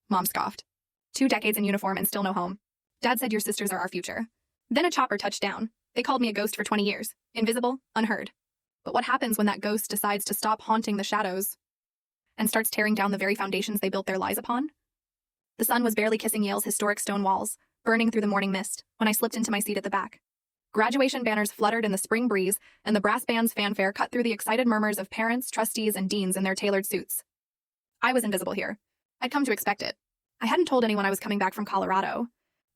Mom scoffed. 2 decades in uniform and still no home. Dad said your sisters are our future. Then a chopper touched down. They called me a ghost for 20 years. Invisible, unheard. But what happens when that ghost decides to stop haunting the shadows and starts tearing down the very foundations they built their lies upon? The sun was barely kissing Yale's historic stone walls, burning through the morning mist, when I slipped into my seat at the back. Graduation banners fluttered in the spring breeze, and the brass band's fanfare cut through the excited murmurs of parents, trustees, and deans in their tailored suits. I was invisible here. I'd come to expect it. I hadn't told anyone I was coming back from Colorado,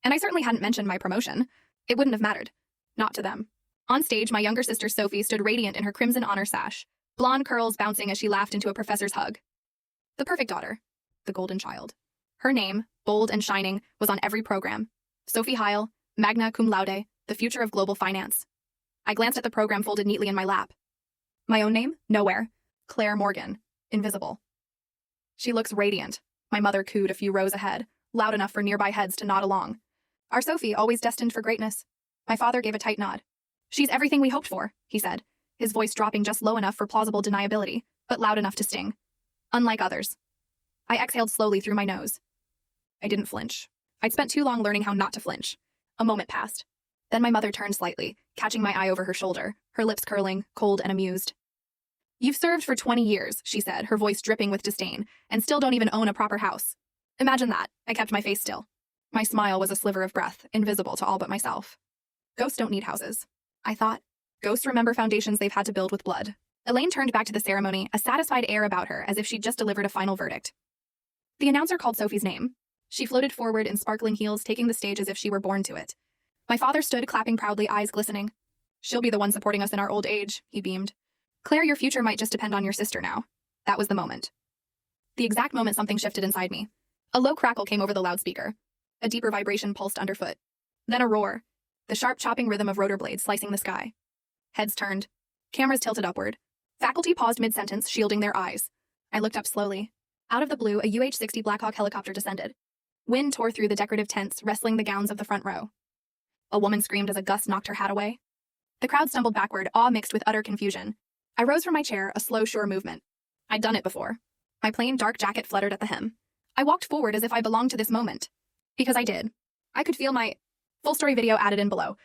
and I certainly hadn't mentioned my promotion. It wouldn't have mattered. Not to them. On stage, my younger sister Sophie stood radiant in her crimson honor sash, blonde curls bouncing as she laughed into a professor's hug. The perfect daughter. The golden child. Her name, bold and shining, was on every program. Sophie Heil, magna cum laude, the future of global finance. I glanced at the program folded neatly in my lap. My own name? Nowhere. Claire Morgan. Invisible. She looks radiant. My mother cooed a few rows ahead, loud enough for nearby heads to nod along. Our Sophie, always destined for greatness. My father gave a tight nod. She's everything we hoped for, he said, his voice dropping just low enough for plausible deniability, but loud enough to sting. Unlike others. I exhaled slowly through my nose. I didn't flinch. I'd spent too long learning how not to flinch. A moment passed. Then my mother turned slightly, catching my eye over her shoulder, her lips curling, cold and amused. You've served for 20 years, she said, her voice dripping with disdain, and still don't even own a proper house. Imagine that. I kept my face still. My smile was a sliver of breath, invisible to all but myself. Ghosts don't need houses, I thought. Ghosts remember foundations they've had to build with blood. Elaine turned back to the ceremony, a satisfied air about her, as if she'd just delivered a final verdict. The announcer called Sophie's name. She floated forward in sparkling heels, taking the stage as if she were born to it. My father stood, clapping proudly, eyes glistening. She'll be the one supporting us in our old age, he beamed. Claire, your future might just depend on your sister now. That was the moment. The exact moment something shifted inside me. A low crackle came over the loudspeaker. A deeper vibration pulsed underfoot. Then a roar. The sharp chopping rhythm of rotor blades slicing the sky. Heads turned. Cameras tilted upward. Faculty paused mid-sentence, shielding their eyes. I looked up slowly. Out of the blue, a UH-60 Blackhawk helicopter descended. Wind tore through the decorative tents, wrestling the gowns of the front row. A woman screamed as a gust knocked her hat away. The crowd stumbled backward, awe mixed with utter confusion. I rose from my chair, a slow, sure movement. I'd done it before. My plain, dark jacket fluttered at the hem. I walked forward as if I belonged to this moment. Because I did. I could feel my full story video added in below.